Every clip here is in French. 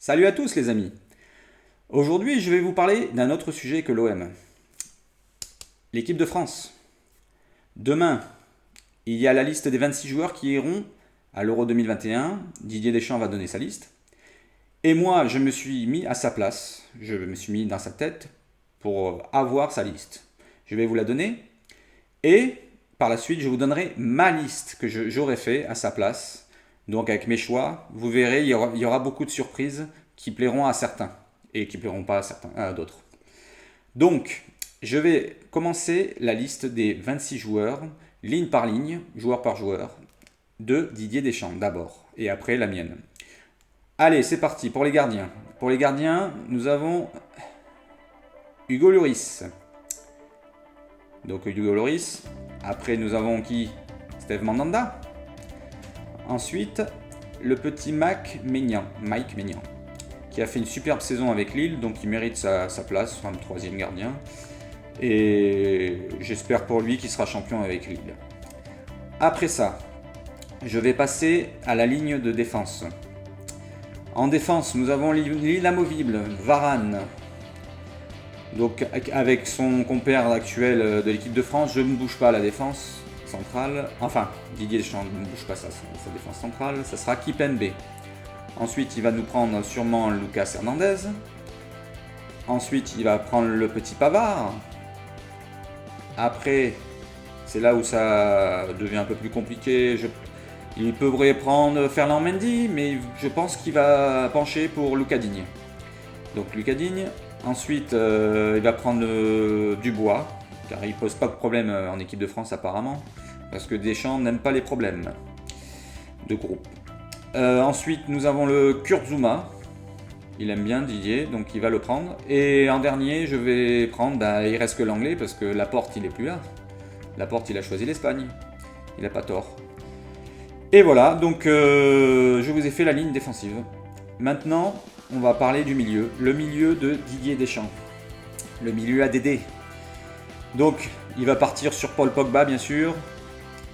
Salut à tous les amis. Aujourd'hui, je vais vous parler d'un autre sujet que l'OM. L'équipe de France. Demain, il y a la liste des 26 joueurs qui iront à l'Euro 2021. Didier Deschamps va donner sa liste. Et moi, je me suis mis à sa place. Je me suis mis dans sa tête pour avoir sa liste. Je vais vous la donner. Et par la suite, je vous donnerai ma liste que j'aurais fait à sa place. Donc avec mes choix, vous verrez, il y aura beaucoup de surprises qui plairont à certains et qui plairont pas à d'autres. Donc, je vais commencer la liste des 26 joueurs, ligne par ligne, joueur par joueur, de Didier Deschamps d'abord, et après la mienne. Allez, c'est parti pour les gardiens. Pour les gardiens, nous avons Hugo Lloris. Donc Hugo Lloris. Après, nous avons qui? Steve Mandanda. Ensuite, le petit Mike Maignan, qui a fait une superbe saison avec Lille, donc il mérite sa place, enfin le troisième gardien. Et j'espère pour lui qu'il sera champion avec Lille. Après ça, je vais passer à la ligne de défense. En défense, nous avons l'inamovible Varane. Donc avec son compère actuel de l'équipe de France, je ne bouge pas la défense centrale. Enfin, Didier Deschamps ne bouge pas sa défense centrale. Ça sera Kimpembe. Ensuite, il va nous prendre sûrement Lucas Hernandez. Ensuite, il va prendre le petit Pavard. Après, c'est là où ça devient un peu plus compliqué. Il pourrait prendre Ferland Mendy, mais je pense qu'il va pencher pour Lucas Digne. Donc Lucas Digne. Ensuite, il va prendre Dubois, car il pose pas de problème en équipe de France apparemment, parce que Deschamps n'aime pas les problèmes de groupe. Ensuite, nous avons le Kurtzuma. Il aime bien Didier, donc il va le prendre. Et en dernier, je vais prendre, il reste que l'anglais, parce que Laporte, il est plus là. Laporte, il a choisi l'Espagne. Il n'a pas tort. Et voilà, donc je vous ai fait la ligne défensive. Maintenant, on va parler du milieu. Le milieu de Didier Deschamps. Le milieu ADD. Donc, il va partir sur Paul Pogba, bien sûr.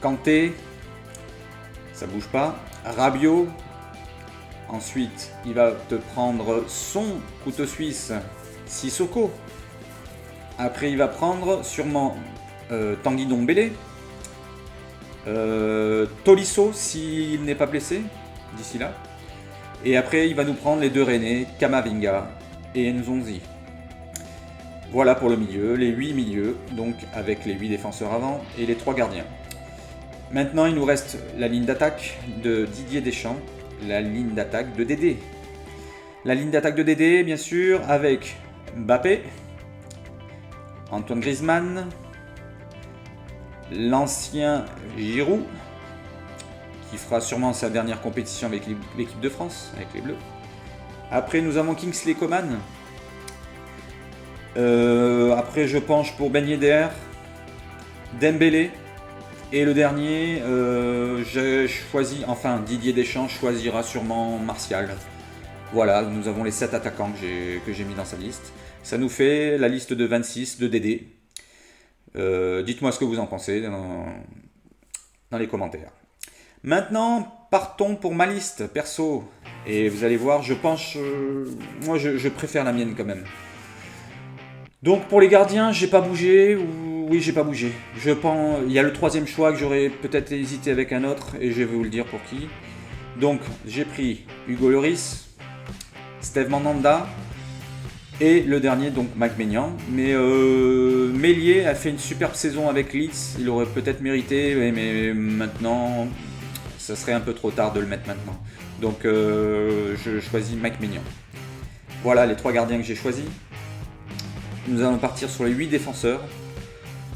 Kanté. Ça bouge pas. Rabiot. Ensuite, il va te prendre son couteau suisse, Sissoko. Après, il va prendre sûrement Tanguy Ndombele. Tolisso, s'il n'est pas blessé, d'ici là. Et après, il va nous prendre les deux Rennais, Kamavinga et Nzonzi. Voilà pour le milieu, les 8 milieux, donc avec les 8 défenseurs avant et les 3 gardiens. Maintenant, il nous reste la ligne d'attaque de Didier Deschamps, la ligne d'attaque de Dédé. La ligne d'attaque de Dédé, bien sûr, avec Mbappé, Antoine Griezmann, l'ancien Giroud, qui fera sûrement sa dernière compétition avec l'équipe de France, avec les Bleus. Après, nous avons Kingsley Coman. Après, je penche pour Ben Yedder, Dembélé. Et le dernier, Didier Deschamps choisira sûrement Martial. Voilà, nous avons les 7 attaquants que j'ai mis dans sa liste. Ça nous fait la liste de 26 de Dédé. Dites-moi ce que vous en pensez dans les commentaires. Maintenant, partons pour ma liste perso. Et vous allez voir, je penche... moi, je préfère la mienne quand même. Donc pour les gardiens, j'ai pas bougé. Oui, j'ai pas bougé. Je pense, il y a le troisième choix que j'aurais peut-être hésité avec un autre, et je vais vous le dire pour qui. Donc j'ai pris Hugo Lloris, Steve Mandanda, et le dernier, donc Mike Maignan. Mais Meslier a fait une superbe saison avec Leeds. Il aurait peut-être mérité, mais maintenant, ça serait un peu trop tard de le mettre maintenant. Donc je choisis Mike Maignan. Voilà les 3 gardiens que j'ai choisis. Nous allons partir sur les 8 défenseurs.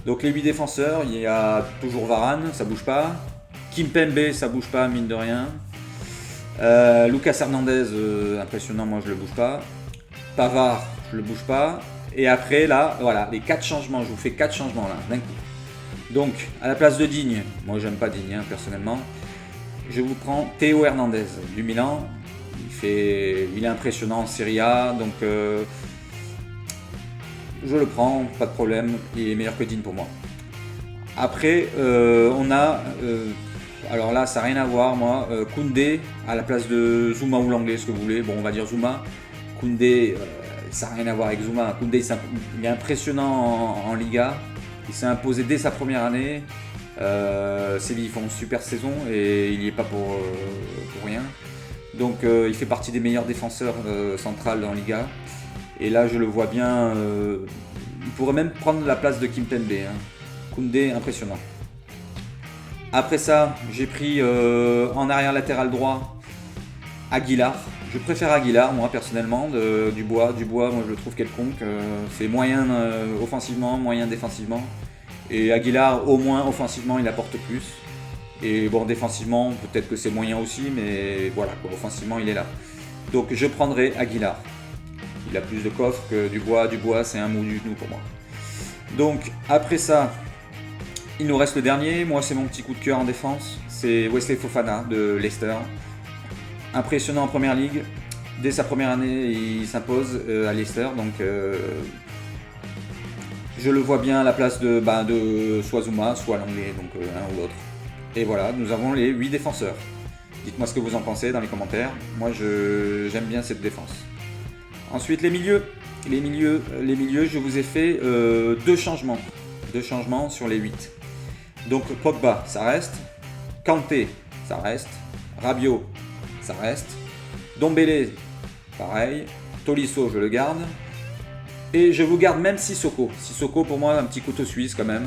Donc les 8 défenseurs, il y a toujours Varane, ça bouge pas. Kimpembe, ça bouge pas, mine de rien. Lucas Hernandez, impressionnant, moi je le bouge pas. Pavard, je le bouge pas. Et après, là, voilà, les 4 changements. Je vous fais 4 changements là, d'un coup. Donc, à la place de Digne, moi j'aime pas Digne, personnellement. Je vous prends Théo Hernandez du Milan. Il est impressionnant en Serie A, donc je le prends, pas de problème. Il est meilleur que Digne pour moi. Après, on a Alors là, ça n'a rien à voir, moi. Koundé à la place de Zouma ou Langlais, ce que vous voulez. Bon, on va dire Zouma. Koundé, ça n'a rien à voir avec Zouma. Koundé, il est impressionnant en Liga. Il s'est imposé dès sa première année. Séville font une super saison et il n'y est pas pour rien. Donc il fait partie des meilleurs défenseurs centrales en Liga. Et là, je le vois bien. Il pourrait même prendre la place de Kimpembe. Hein. Koundé, impressionnant. Après ça, j'ai pris en arrière latéral droit Aguilar. Je préfère Aguilar, moi personnellement, Dubois. Dubois, moi je le trouve quelconque. C'est moyen offensivement, moyen défensivement. Et Aguilar, au moins offensivement, il apporte plus. Et bon, défensivement, peut-être que c'est moyen aussi, mais voilà, quoi, offensivement, il est là. Donc je prendrai Aguilar. Il a plus de coffre que Dubois. Dubois, c'est un mou du genou pour moi. Donc après ça, il nous reste le dernier. Moi, c'est mon petit coup de cœur en défense. C'est Wesley Fofana de Leicester. Impressionnant en première ligue. Dès sa première année, il s'impose à Leicester. Donc je le vois bien à la place de soit Zouma, soit Langlais, donc un ou l'autre. Et voilà, nous avons les 8 défenseurs. Dites-moi ce que vous en pensez dans les commentaires. Moi, j'aime bien cette défense. Ensuite, les milieux. Les milieux, je vous ai fait 2 changements. 2 changements sur les 8. Donc, Pogba, ça reste. Kanté, ça reste. Rabiot, ça reste. Dombele, pareil. Tolisso, je le garde. Et je vous garde même Sissoko. Sissoko, pour moi, un petit couteau suisse quand même.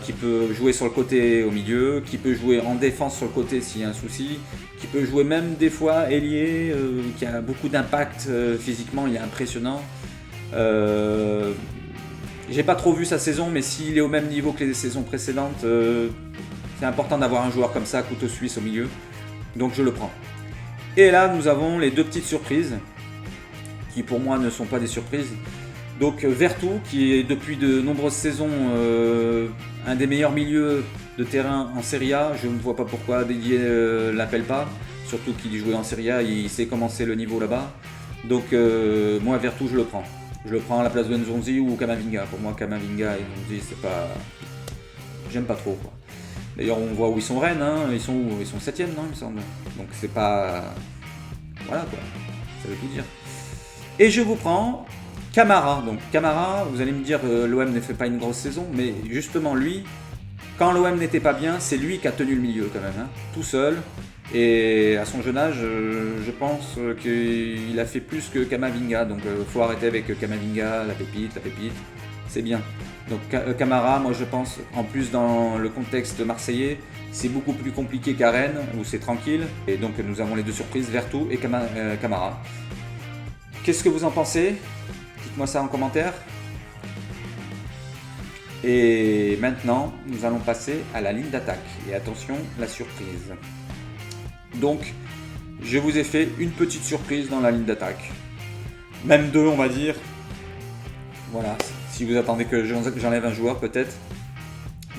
Qui peut jouer sur le côté au milieu, qui peut jouer en défense sur le côté s'il y a un souci, qui peut jouer même des fois ailier, qui a beaucoup d'impact physiquement, il est impressionnant. J'ai pas trop vu sa saison, mais s'il est au même niveau que les saisons précédentes, c'est important d'avoir un joueur comme ça, couteau suisse au milieu. Donc je le prends. Et là, nous avons les 2 petites surprises, qui pour moi ne sont pas des surprises. Donc Vertu, qui est depuis de nombreuses saisons un des meilleurs milieux de terrain en Serie A, je ne vois pas pourquoi Didier l'appelle pas, surtout qu'il jouait en Serie A, il sait comment c'est le niveau là-bas. Donc moi Vertu, je le prends. Je le prends à la place de Nzonzi ou Kamavinga. Pour moi Kamavinga et Nzonzi, c'est pas... J'aime pas trop quoi. D'ailleurs on voit où ils sont Rennes, hein. Ils sont où? Ils sont 7ème, non il me semble. Donc c'est pas... Voilà quoi, ça veut tout dire. Et je vous prends... Camara, donc Camara, vous allez me dire l'OM ne fait pas une grosse saison, mais justement lui, quand l'OM n'était pas bien, c'est lui qui a tenu le milieu quand même, hein, tout seul. Et à son jeune âge, je pense qu'il a fait plus que Kamavinga, donc faut arrêter avec Kamavinga, la pépite, c'est bien. Donc Camara, moi je pense, en plus dans le contexte marseillais, c'est beaucoup plus compliqué qu'à Rennes, où c'est tranquille. Et donc nous avons les 2 surprises, Vertu et Camara. Qu'est-ce que vous en pensez ? Dites-moi ça en commentaire. Et maintenant, nous allons passer à la ligne d'attaque. Et attention, la surprise. Donc, je vous ai fait une petite surprise dans la ligne d'attaque. Même 2, on va dire. Voilà, si vous attendez que j'enlève un joueur, peut-être.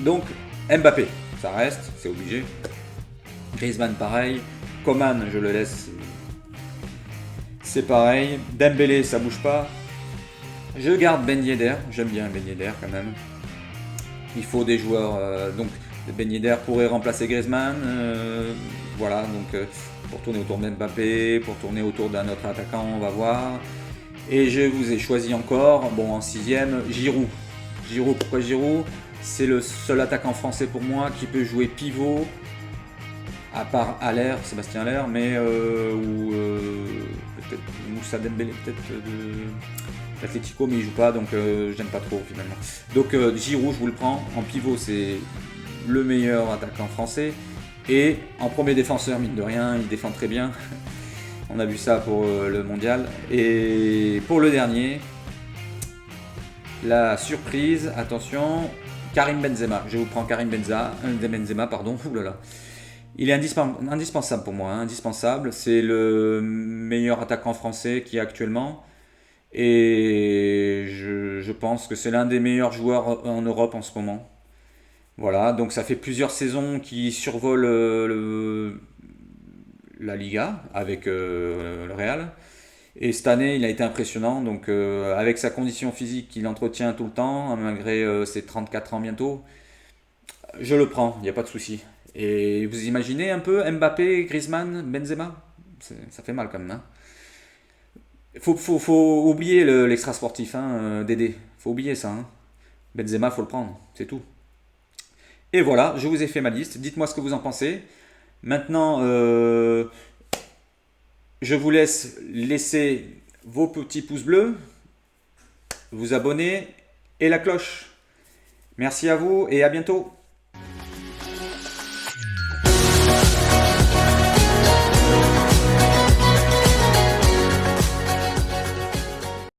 Donc, Mbappé, ça reste, c'est obligé. Griezmann, pareil. Coman, je le laisse. C'est pareil. Dembélé, ça bouge pas. Je garde Ben Yedder, j'aime bien Ben Yedder quand même. Il faut des joueurs, donc Ben Yedder pourrait remplacer Griezmann, voilà, donc pour tourner autour de Mbappé, pour tourner autour d'un autre attaquant, on va voir. Et je vous ai choisi encore, bon en 6ème, Giroud. Giroud, pourquoi Giroud? C'est le seul attaquant français pour moi qui peut jouer pivot, à part Haller, Sébastien Haller, mais ou peut-être Moussa Dembélé, peut-être de l'Atlético, mais il joue pas, donc j'aime pas trop finalement. Donc Giroud, je vous le prends. En pivot, c'est le meilleur attaquant français. Et en premier défenseur, mine de rien, il défend très bien. On a vu ça pour le mondial. Et pour le dernier, la surprise, attention, Karim Benzema. Je vous prends Karim Benzema, pardon. Oulala. Il est indispensable pour moi, hein, indispensable. C'est le meilleur attaquant français qui est actuellement. Et je pense que c'est l'un des meilleurs joueurs en Europe en ce moment. Voilà, donc ça fait plusieurs saisons qu'il survole la Liga avec le Real. Et cette année, il a été impressionnant. Donc avec sa condition physique qu'il entretient tout le temps, hein, malgré ses 34 ans bientôt, je le prends, il n'y a pas de souci. Et vous imaginez un peu Mbappé, Griezmann, Benzema? Ça fait mal quand même. Hein. Faut oublier l'extra sportif, hein, Dédé. Faut oublier ça. Hein. Benzema, faut le prendre. C'est tout. Et voilà, je vous ai fait ma liste. Dites-moi ce que vous en pensez. Maintenant, je vous laisse laisser vos petits pouces bleus, vous abonner et la cloche. Merci à vous et à bientôt.